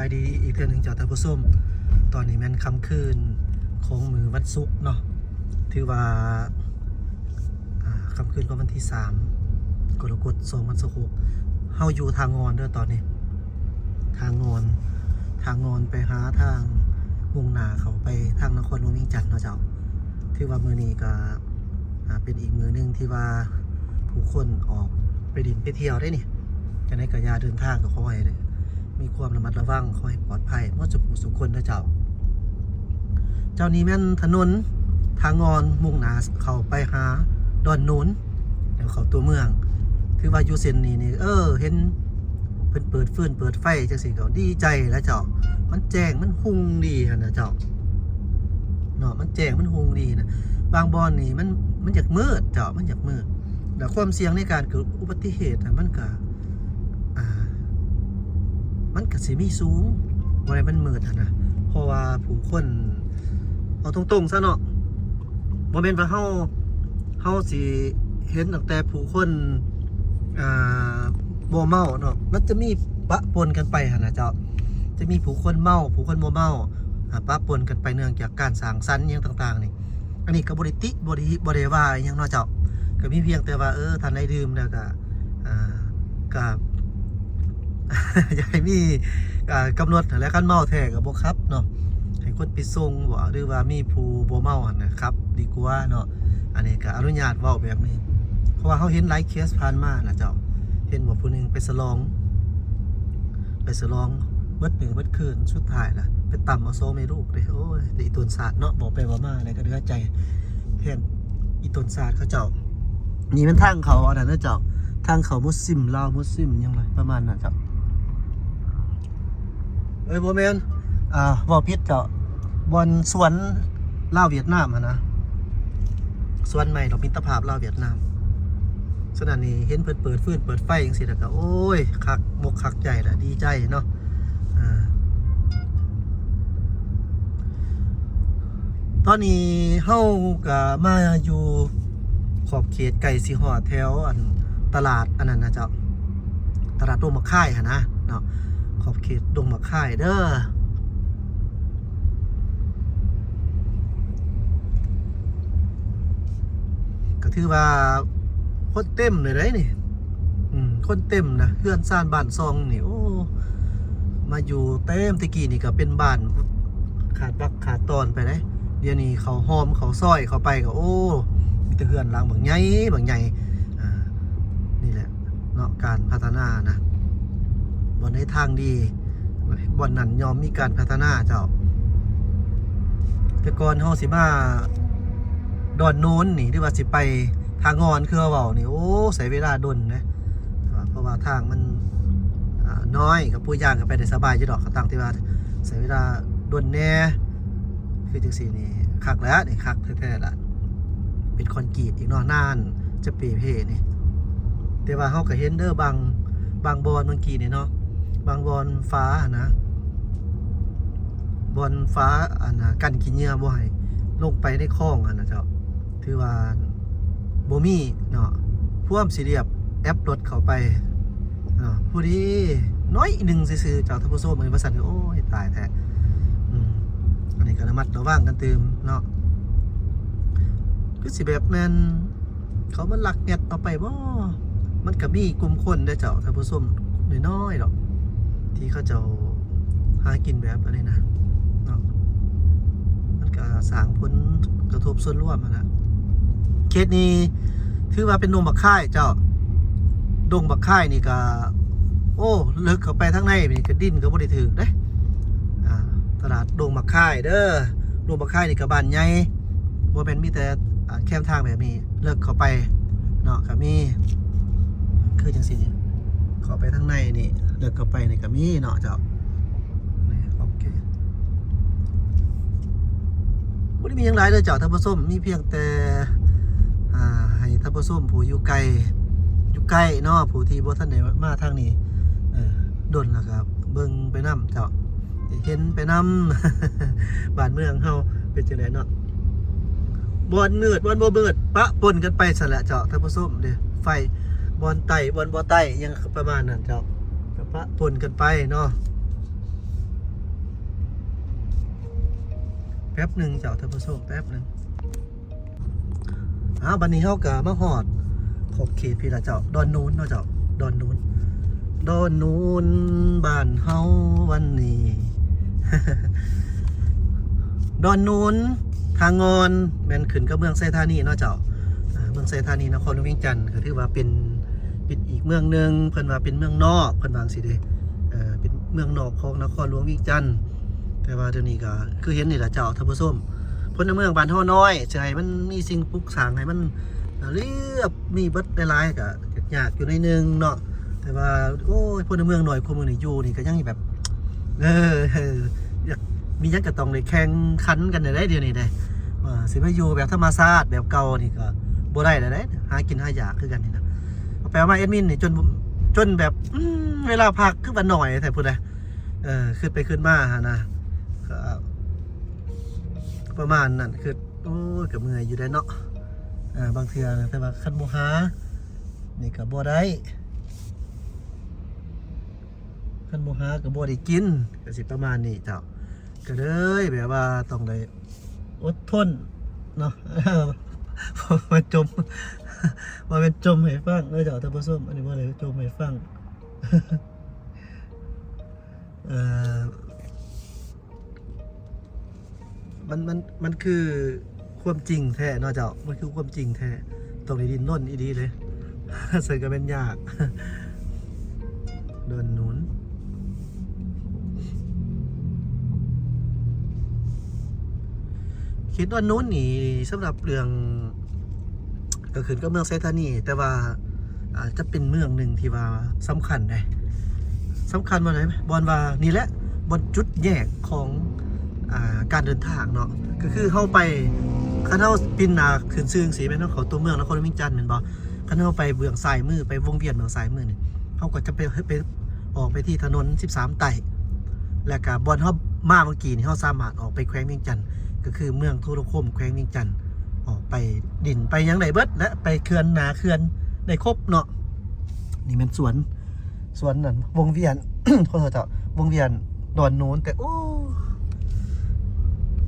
ายดีอีกเทื่อนึงจากท่านผู้ชมตอนนี้แม่นค่ำคืนของมือวันศุกร์เนาะถือว่าค่ำคืนของวันที่3กรกฎาคม2026เฮาอยู่ทางงอนเด้อตอนนี้ทางงอนไปหาทางมุ่งหน้าเขาไปทางนครหลวงเวียงจันทน์เนาะเจ้าถือว่ามื้อนี้ก็เป็นอีกมื้อนึงที่ว่าผู้คนออกไปดินไปเที่ยวได้นี่จะได้กระยาเดินทางก็ขอให้มีความระมัดระวังขอให้ปลอดภัยเมื่อสุขสุขคนนะเจ้านี้แม่นถนนทางงอนมุ่งหน้าเข้าไปหาดอนนูนแล้วเข้าตัวเมืองถือว่าอยู่เส้นนี้นี่เห็นเพิ่นเปิดฟืนเปิดไฟจังซี่ก็ดีใจแล้วเจ้ามันแจ้งมันหุ่งดีหั่นน่ะเจ้าเนาะมันแจ้งมันหุ่งดีนะบางบอนนี่มันอยากมืดเจ้ามันอยากมืดแล้วความเสี่ยงในการเกิดอุบัติเหตุมันก็สิมีสูงบ่ได้มันมืดนะเพราะว่าผู้คนเอาตรงๆซะเนาะบ่แม่นว่าเฮาสิเห็นตั้งแต่ผู้คนบ่เมาเนาะมันจะมีปะปนกันไปหั่นน่ะเจ้าจะมีผู้คนเมาผู้คนบ่เมาปะปนกันไปเนื่องจากการสร้างสรรค์อย่างต่างๆนี่อันนี้ก็บ่ได้ติบ่ได้ว่าหยังเนาะเจ้าก็มีเพียงแต่ว่าท่านได้ดื่มแล้วก็อยากให้มีกำหนดและการเมาแท้กับบ่ครับเนาะให้คนไปส่งบ่หรือว่ามีผู้บ่เมาหั่นนะครับดีกว่าเนาะอันนี้ก็อนุญาตเว้าแบบนี้เพราะว่าเฮาเห็นหลายเคสผ่านมานะเจ้าเห็นว่าผู้นึงไปสลองเบิดมื้อเบิดคืนสุดท้ายล่ะไปต่ำเอาโซไม่ลูกเด้โอ้ยแต่อีตนศาสตร์เนาะบอกไปว่ามาอะไรก็เหลือใจแทนอีตนศาสตร์เขาเจ้านี่มันทางเขาอันนั้นนะเจ้าทางเขามุสลิมลาวมุสลิมยังไงประมาณนั้นเจ้าบ่แม่นบ่ผิดเจ้าบอนสวนลาวเวียดนามนะสวนใหม่ดอกมิตรภาพลาวเวียดนามฉะนั้นนี่เห็นเพิ่นเปิดฟืนเปิดไฟจังซี่แล้วก็โอ้ยคักมกคักใจล่ะดีใจเนาะตอนนี้เฮาก็มาอยู่ขอบเขตไก่สิฮอดแถวตลาดอันนั้นนะเจ้าตลาดดงมะข่ายนะเนาะขอบเขตดงมะข่ายเด้อก็ถือว่าคนเต็มเลยนี่คนเต็มนะเฮือนซ่านบ้านซองนี่โอ้มาอยู่เต็มตะกี้นี่ก็เป็นบ้านขาดบักขาดตอนไปเลยเดี๋ยวนี้เขาหอมเขาซอยเขาไปก็โอ้มีแต่เฮือนหลังบางใหญ่นี่แหละเนาะการพัฒนานะบนในทางดีบนนั้นยอมมีการพัฒนาเจ้าแต่ก่อนเฮาสิมาดอนโน้นนี่หรือว่าสิไปทางงอนคือเว้านี่โอ้ใช้เวลาดนนะเพราะว่าทางมันน้อยกับผู้ย่างก็ไปได้สบายอยู่ดอกก็ตั้งที่ว่าใช้เวลาดนแน่คือจังซี่นี่คักแล้วนี่คักแท้ๆล่ะเป็นคอนกรีตอีกเนาะนานจะเปเพนี่แต่ว่าเฮาก็เห็นเด้อบางบอนเมื่อกี้นี่เนาะบางบอนฟ้านะบอนฟ้ากันกินเหยื่อบ่ให้ลงไปในคลองนะเจ้าถือว่าบ่มีเนาะพ่วมสิเรียบแอปรถเข้าไปผู้ดีน้อยนึงซื่อๆเจ้าท่านผู้ชมว่าซั่นโอ้ยตายแท้อันนี้ก็ระมัดระวังกันตื่มเนาะคือสิแบบแม่นเขามันลักแงดเอาไปบ่มันก็มีกลุ่มคนได้เจ้าท่านผู้ชมน้อยๆดอกที่เขาเจ้าหากินแบบอันนี้นะเนาะมันก็สร้างผลกระทบส่วนรวมนะเคสนี้ถือว่าเป็นดงบักข่ายเจ้าดงบักข่ายนี่ก็โอ้ลึกเข้าไปทางในนี่ก็ดิ้นก็บ่ได้ถึกเด้ตลาดดงบักข่ายเด้อดงบักข่ายนี่ก็บ้านใหญ่บ่แม่นมีแต่แคมทางแบบนี้เลิกเข้าไปเนาะก็มีคือจังซี่เข้าไปทางในนี่เลิกเข้าไปนี่ก็มีเนาะเจ้านี่โอเคบ่ได้มีหยังหลายเด้อเจ้าท่านผู้ชมมีเพียงแต่ให้ท่านผู้ชมผู้อยู่ไกลเนาะผู้ที่บ่ทันได้มาทางนี้ดนแล้วครับเบิ่งไปนำเจ้าเห็นไปนำ บ้านเมืองเฮาเป็นจังได๋เนาะบอนมืดบอนบ่มืดปะปนกันไปซั่นแหละเจ้าท่านผู้ชมเด้อไฟบอนไต่บอนบ่ไต่ยังประมาณนั้นเจ้าก็ปะปนกันไปเนาะ แป๊บหนึ่งเจ้าท่านผู้ชมแป๊บหนึ่งบัดนี้เขาก็มาฮอดขอบเขตพี่ละเจ้าดอนนูนเนาะเจ้าดอนนูนบ้านเฮาวันนี้ ดอนนูนทางงอนแม่นขึ้นกับเมืองไซธานีเนาะเจ้าเมืองไซธานีนครหลวงเวียงจันทร์ก็ถือว่าเป็นอีกเมืองหนึ่งเพิ่นว่าเป็นเมืองนอกเพิ่นว่าจังซี่เด้เป็นเมืองนอกของนครหลวงเวียงจันทร์แต่ว่าเดี๋ยวนี้ก็คือเห็นนี่ล่ะเจ้าท่านผู้ชมพลเมืองบ้านเฮาน้อยสิให้มันมีสิ่งปลูกสร้างให้มันเรียบมีเบิดหลายๆก็ยากอยู่ในนึงเนาะแต่ว่าโอ้ยพลเมืองน้อยคนเมืองนี่อยู่นี่ก็ยังแบบอยากมียังก็ต้องได้แข่งขันกันได้เดี๋ยวนี้ได้สิมาอยู่แบบธรรมชาติแบบเก่านี่ก็บ่ได้แล้วเด้หากินหาอยากคือกันนี่นะแปลว่าเอดมินนี่จนแบบเวลาพักคือบ่หน่อยแต่พูดได้ขึ้นไปขึ้นมานะประมาณนั้นคือโอ้ยก็เมื่อยอยู่ได้เนาะบางเทื่อแต่ว่าคันบ่หานี่ก็บ่ได้คันบ่หาก็บ่ได้กินก็สิประมาณนี้เจ้าก็เลยแบบว่าต้องได้อดทนเนาะ มาจมมาเป็นจมให้ฟังเจ้าท่านผู้ชมอันนี้บ่ได้จมให้ฟัง มันคือความจริงแท้เนาะเจ้ามันคือความจริงแท้ตรงในดินน้นอีดีเลย เสยก็เป็นยากโดนหนุนคิดว่านู้นนี่สำหรับเรื่องก็คือก็เมืองไซธานีแต่ว่าจะเป็นเมืองหนึ่งที่ว่าสำคัญเลยสำคัญว่าไหนบอลว่านี่แหละบนจุดแยกของการเดินทางเนาะก็คือเข้าไปคันเข้าปินขึ้นซึ่งสีเป็นของเขาตัวเมืองนครหลวงเวียงจันทร์เหมือนบ่คันเข้าไปเบื้องซ้ายมือไปวงเวียนเบื้องซ้ายมือนี่เขาก็จะไปออกไปที่ถนน13ไต่และกับบอลเขามาเมื่อกี้นี่เขาสามารถออกไปแขวงเวียงจันทร์ก็คือเมืองโทรคมแขวงเวียงจันทร์ออกไปดินไปยังไดเบิดและไปเขื่อนนาเขื่อนได้ครบเนาะนี่เป็นสวนนั่นวงเวียน ขอโทษเจ้าวงเวียนดอนโน้นแต่โอ้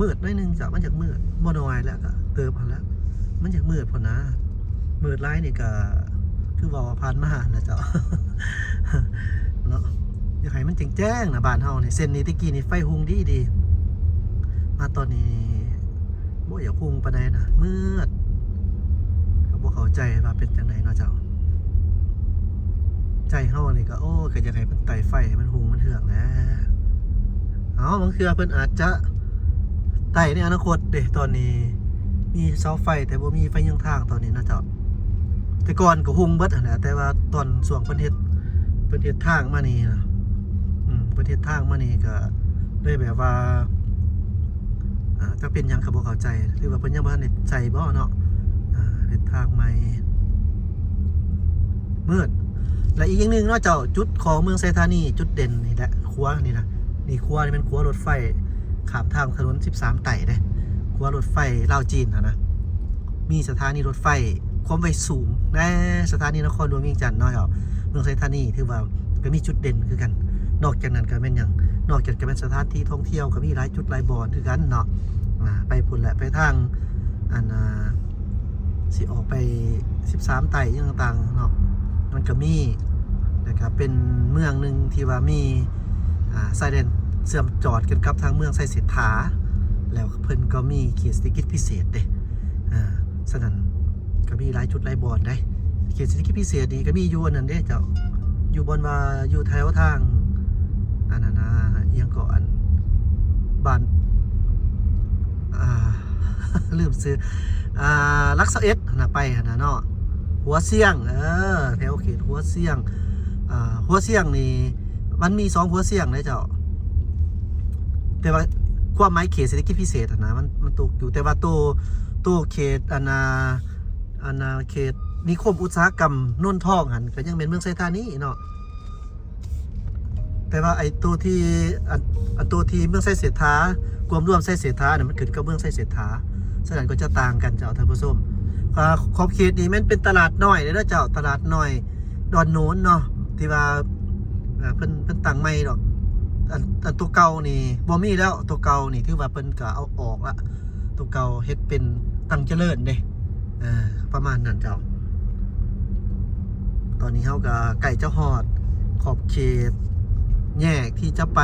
มืดหน่อยนึงจ้ะมันจากมืดบ่น้อยแล้วก็เติมมาแล้วมันจากมืดพอนะมืดไล่นี่ก็คือว่าผ่านมานะเจ้า เนาะอยากให้มันแจ้งนะบ้านเฮานี่เส้นนี้ตะกี้นี่ไฟหุงดีมาตอนนี้บ่อยากหุงปานใดนะมืดก็บ่เข้าใจว่าเป็นจังไดเนาะเจ้าใจเฮานี่ก็โอ้ก็อยากให้มันไต่ไฟให้มันหุงมันเถืองนะบางเทื่อเพิ่นอาจจะไต่ในอนาคตเด้ตอนนี้มีเสาไฟแต่บ่มีไฟยังทางตอนนี้นะเจ้าแต่ก่อนก็หุงเบิดนะแต่ว่าตอนช่วงเพิ่นเฮ็ดทางมานี่นะเพิ่นเฮ็ดทางมานี่ก็เลยแบบว่าจะเป็นหยังก็บ่เข้าใจหรือว่าเพิ่นยังบ่ทันได้ใจบ่เนาะเฮ็ดทางใหม่มืดและอีกอย่างนึงเนาะเจ้าจุดของเมืองไซธานีจุดเด่นนี่แหละครัวนี่นะนี่ครัวนี่เป็นครัวรถไฟข้ามทางถนน13ไต่เด้ครัวรถไฟลาวจีนนะมีสถานีรถไฟความไวสูงและสถานีนครหลวงเวียงจันทร์เนาะเจ้าเมืองไซธานีถือว่าก็มีจุดเด่นคือกันนอกจากนั้นก็เป็นอย่างนอกจากจะเป็นสถานที่ท่องเที่ยวก็มีหลายจุดหลายบ่อนคือกันเนาะไปพุ่นแหละไปทางสิออกไป13ไต่ยังต่างๆเนาะมันก็มีนะครับเป็นเมืองหนึ่งที่ว่ามีสายแดนเสื่อมจอดกันกับทางเมืองไซเสถาแล้วเพิ่นก็มีเขตเศรษฐกิจพิเศษเด้ฉะนั้นก็มีหลายจุดหลายบ่อนได้เขตเศรษฐกิจพิเศษนี่ก็มีอยู่อันนั้นเด้เจ้าอยู่บนว่าอยู่แถวทางยังก่อนบ้านลืมซื้อลักษณ์เอ็ดนะไปนะเนาะหัวเสียงแถวเขตหัวเสียงหัวเสียงนี่มันมี2หัวเสียงเลยเจ้าแต่ว่าความหมายเขตเศรษฐกิจพิเศษนะมันตกอยู่แต่ว่าตัวเขตเขตนิคมอุตสาหกรรมนนทองหันก็ยังเป็นเมืองไซธานีเนาะแต่ว่าไอ้ตัวที่เมืองไซเสถากวมรวมไซเสถาเนี่ยมันขึ้นกับเมืองไซเสถาฉะนั้นก็จะต่างกันเจ้าท่านผู้ชมขอบเขตนี้มันเป็นตลาดน้อยเลยนะเจ้าตลาดน้อยดอนโน้นเนาะที่ว่าเพิ่นตั้งใหม่ดอก อันตัวเก่านี่บ่มีแล้วตัวเก่านี่ถือว่าเพิ่นก็เอาออกละตัวเก่าเฮ็ดเป็นตั้งเจริญเด้ประมาณนั้นเจ้าตอนนี้เฮาก็ใกล้จะฮอดขอบเขตแยกที่จะไป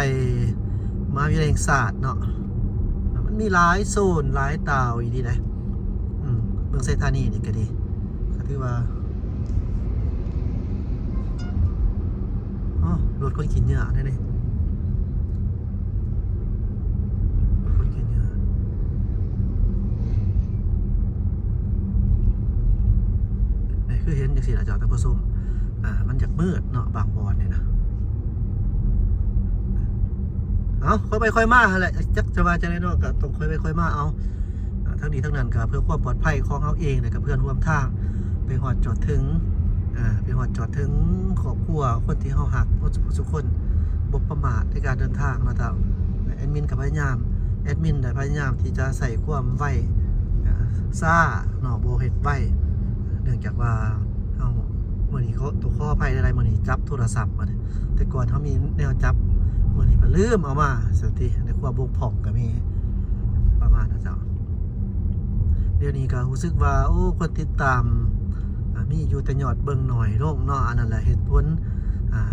มหาวิทยาลัยแห่งศาสตร์เนาะมันมีหลายโซนหลายดาวอีดีนะเมืองไซธานีนี่ก็ดีก็ถือว่ารถคนกินเนื้อได้เลยคนกินเนื้อนี่คือเห็นอย่างสินะเจ้าท่านผู้ชมมันจากมืดเนาะบางบอนเนี่ยนะค่อยไปค่อยมาแหละจักจะมาจะได้เนาะก็ต้องค่อยไปค่อยมาเอาทั้งนี้ทั้งนั้นก็เพื่อความปลอดภัยของเขาเองนะกับเพื่อนร่วมทางไปหอดจอดถึงไปหอดจอดถึงครอบครัวคนที่เขาหักทุกคนบกประมาทในการเดินทางนะเจ้าแอดมินกับพยายามแอดมินได้พยายามที่จะใส่ความไวซ่าหน่อโบเฮ็ดไวเนื่องจากว่าเอาเมื่อนี้เขาตัวข้อภัยอะไรเมื่อนี้จับโทรศัพท์มาแต่ก่อนเขามีแนวจับเมื่อนี้มันลืมเอามาสติในความบกพร่องก็มีประมาณนะเจ้าเดี๋ยวนี้ก็รู้สึกว่าโอ้คนติดตามมีอยู่แต่ยอดเบิ่งหน่อยลงเนาะอันนั้นแหละเหตุผล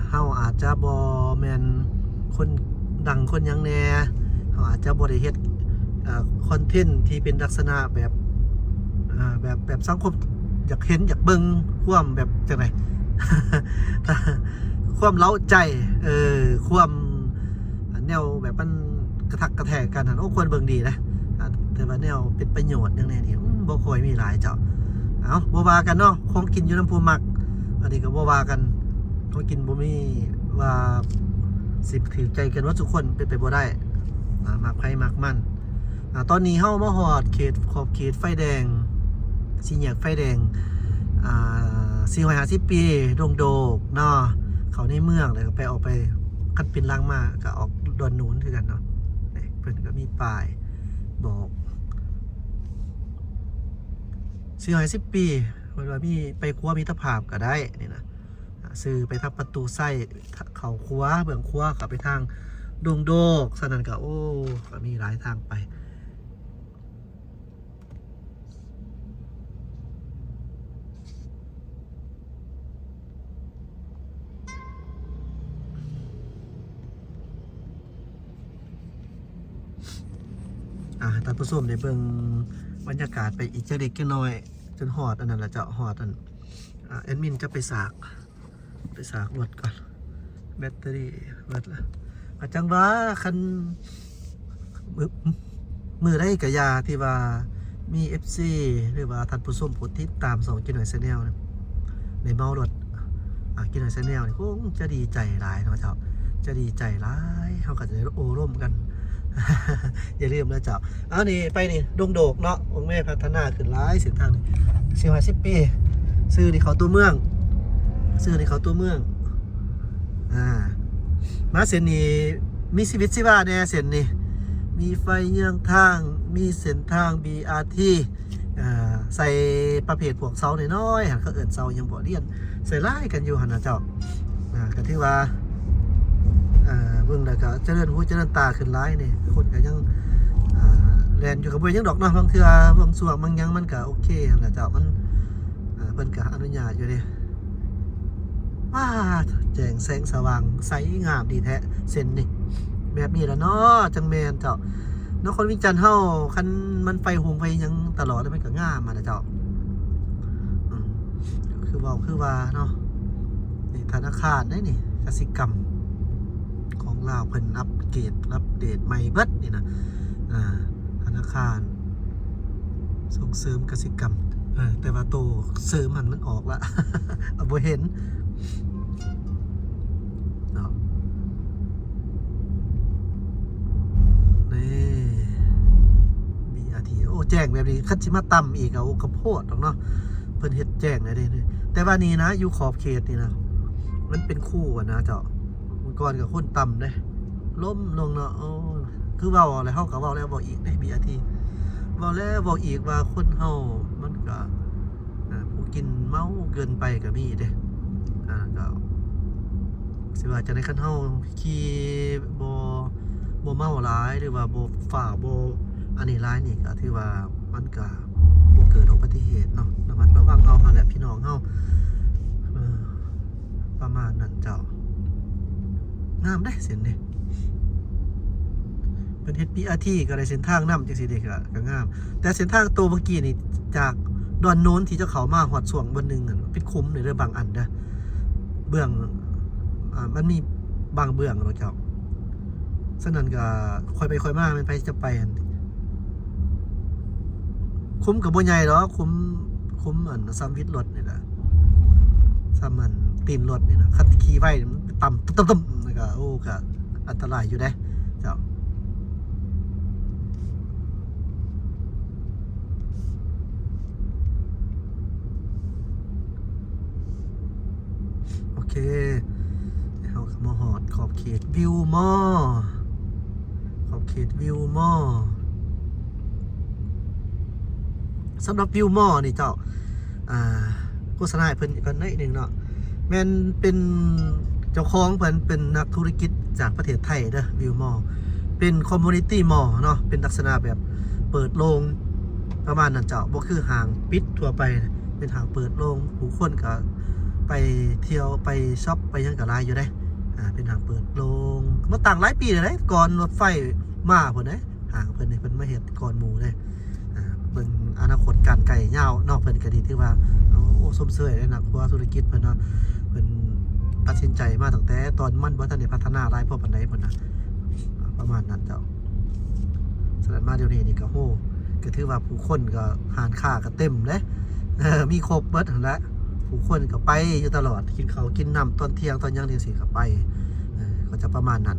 เฮาอาจจะบ่แม่นคนดังคนหยังแน่เฮาอาจจะบ่ได้เฮ็ดคอนเทนต์ที่เป็นลักษณะแบบสังคมอยากเห็นอยากเบิ่งความแบบจังได๋ ความเล้าใจความแนวแบบมันกระทักกระแทกกันโอ้ควรเบิ่งดีนะแต่ว่าแนวเป็นประโยชน์อย่างแน่นี่บ่ค่อยมีหลายเจ้าบ่ว่ากันเนาะของกินอยู่น้ำผู้มักอันนี้ก็บ่ว่ากันของกินบ่มีว่าสิถือใจกันว่าทุกคนเป็นไปบ่ได้มักใครมักมันตอนนี้เฮามาฮอดขอบเขตไฟแดงสี่แยกไฟแดง450 ปีดงโดกเนาะเขาในเมืองเลยก็ไปออกไปคันปินล่างมาก็ออกดอนนูนคือกันเนาะเพิ่นก็มีป้ายบอก450 ปีเพิ่นว่ามีไปครัวมิตรภาพก็ได้นี่นะซื้อไปทางประตูไส้เขาครัวเบื้องครัวเข้าไปทางดงโดกฉะนั้นก็โอ้ก็มีหลายทางไปท่านผู้ชมได้เบิ่งบรรยากาศไปอีกจักเล็กน้อยจนฮอดอันนั้นแหละจะฮอดอันแอดมินจะไปสากรถก่อนแบตเตอรี่หมดละจังว่าคันมือได้กะยาที่ว่ามี FC หรือว่าท่านผู้ชมผู้ติดตาม2กินหน่อยแชนแนลในเมารถกินหน่อยแชนแนลนี่คงจะดีใจหลายเนาะเจ้าจะดีใจหลายเฮาก็จะได้โอ้ร่วมกัน อย่าลืมนะเจ้านี่ไปนี่ดงโดกเนาะองค์แม่พัฒนาขึ้นหลายเส้นทางนี่450 ปีซื้อที่เขาตัวเมืองมาเส้นนี้มีชีวิตชีวาแน่เส้นนี้มีไฟเยื้องทางมีเส้นทาง BRT ใส่ประเภทพวกเสาน้อยๆเขาเอิ้นเสายังบ่เรียนใส่ไล่กันอยู่หั่นนะเจ้าก็ถือว่าเบิ่งแล้วก็เจริญหูเจริญตาขึ้นหลายนี่คนก็ยังแล่นอยู่กับบ่ยังดอกเนาะบางเทื่อบางส่วนบางยังมันก็โอเคนั่นแหละเจ้ามันเพิ่นก็อนุญาตอยู่เด้แจ้งแสงสว่างใสงามดีแท้เส้นนี่แบบนี้ล่ะเนาะจังแม่นเจ้านครวิจารณ์เฮาคันมันไฟหุงไฟยังตลอดแล้วมันก็งามนะเจ้าคือว่าเนาะนี่ธนาคารได้นี่กสิกรรมของลาวเพิ่นอัปเดตใหม่เบิดนี่นะธนาคารส่งเสริมกสิกรรมแต่ว่าโตเสริมมันออกละ บ่เห็นเนาะนี่มีอาทิโอ้แจ้งแบบนี้คันสิมาต่ำอีกเอากระโพดดอกเนาะเพิ่นเฮ็ดแจ้งได้เด้แต่ว่านี่นะอยู่ขอบเขตนี่นะมันเป็นคู่กันนะเจ้าก่อนกับคนต่ำเลยล้มลงเนาะคือเว้าอะไรเฮาก็เว้าแล้วบอกอีกได้มีอาทิเว้าแล้วบอกอีกว่าคนเฮามันก็ผู้กินเมาเกินไปก็มีเด้ก็ สิว่าจะได้คันเฮาขี่บ่เมาหลายหรือว่าบ่ฝ่าบ่อันนี้หลายนี่ก็ถือว่ามันก็บ่เกิดอุบัติเหตุเนาะระมัดระวังเอาหั่นแหละพี่น้องเฮาประมาณนั้นเจ้างามได้เส้นนี้เป็นเฮ็ด BRT ก็ได้เส้นทางนำจังซี่เด้ก็งามแต่เส้นทางตัวเมื่อกี้นี่จากดอนโน้นที่เจ้าเขามาฮอดช่วงบนนึงอ่ะเป็นคุ้มในเรื่องบางอันเด้อเบื้องมันมีบางเบื้องเนาะเจ้าฉะนั้นก็ค่อยไปค่อยมามันไปจะไปอันคุ้มกับบ่ใหญ่ดอกคุ้มอันซ้ำวิดรถนี่ล่ะซ้ำมันตีนรถนี่นะคันขี่ไว้มันต่ำตึ้มๆแล้วก็โอ้ก็อันตรายอยู่เด้เจ้าโอเคเฮาก็มาฮอดขอบเขตวิวมอขอบเขตวิวมอสำหรับวิวมอนี่เจ้าโฆษณาให้เพิ่นกันหน่อยนึงเนาะแม่นเป็นเจ้าของเพิ่นเป็นนักธุรกิจจากประเทศไทยเด้อวิวมอเป็นคอมมูนิตี้มอเนาะเป็นลักษณะแบบเปิดโรงประมาณนั้นเจ้าบ่คือห้างปิดทั่วไปเป็นห้างเปิดโรงผู้คนก็ไปเที่ยวไปช็อปไปหยังก็หลายอยู่เด้เป็นห้างเปิดโรงมาตั้งหลายปีแล้วเด้ก่อนรถไฟมาพุ่นเด้ห้างเพิ่นนี่เพิ่นมาเฮ็ดก่อนหมู่เด้เบิ่งอนาคตการไกลยาวนอกเพิ่นก็ดีถือว่าโอ้สมเสยเลยนะเพราะว่าธุรกิจเพิ่นเนาะเพิ่นตัดสินใจมาตั้งแต่ตอนมันบ่ทันได้พัฒนาหลายพอปานใดเพิ่นน่ะประมาณนั้นเจ้าสำหรับมาเดี๋ยวนี้นี่ก็โหก็ถือว่าผู้คนก็หารค้าก็เต็มเด้มีครบเบิดนั่นแหละผู้คนก็ไปอยู่ตลอดกินข้าวกินน้ำตอนเที่ยงตอนหยังจังซี่ก็ไปก็จะประมาณนั้น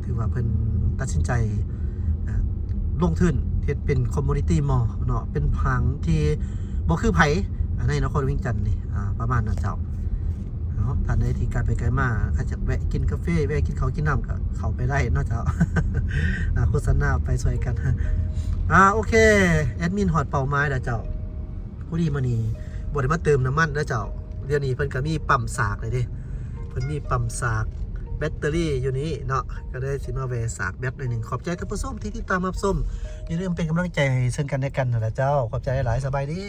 ถือว่าเพิ่นตัดสินใจลงทุนเฮ็ดเป็นคอมมูนิตี้มอลล์เนาะเป็นพังที่บ่คือไผในนครเวียงจันทน์นี่ประมาณนั้นเจ้าเนาะท่านใดที่การไปไกลมาอาจจะแวะกินกาแฟแวะกินข้าวกินน้ำก็เข้าไปได้เนาะเจ้า โฆษณาไปช่วยกันโอเคแอดมินฮอดเป้าหมายแล้วเจ้าผู้ดีมานี่บ่ได้มาเติมน้ำมันแล้วเจ้าเดี๋ยวนี้เพิ่นก็มีปั๊มสากเลยเด้เพิ่นมีปั๊มสากแบตเตอรี่อยู่นี้เนาะก็ได้สิมาแวะสากแบตหน่อยนึงขอบใจท่านผู้ชมที่ติดตามรับชมอย่าลืมเป็นกำลังใจให้ซึ่งกันและกันนะเจ้าขอบใจหลายสบายดี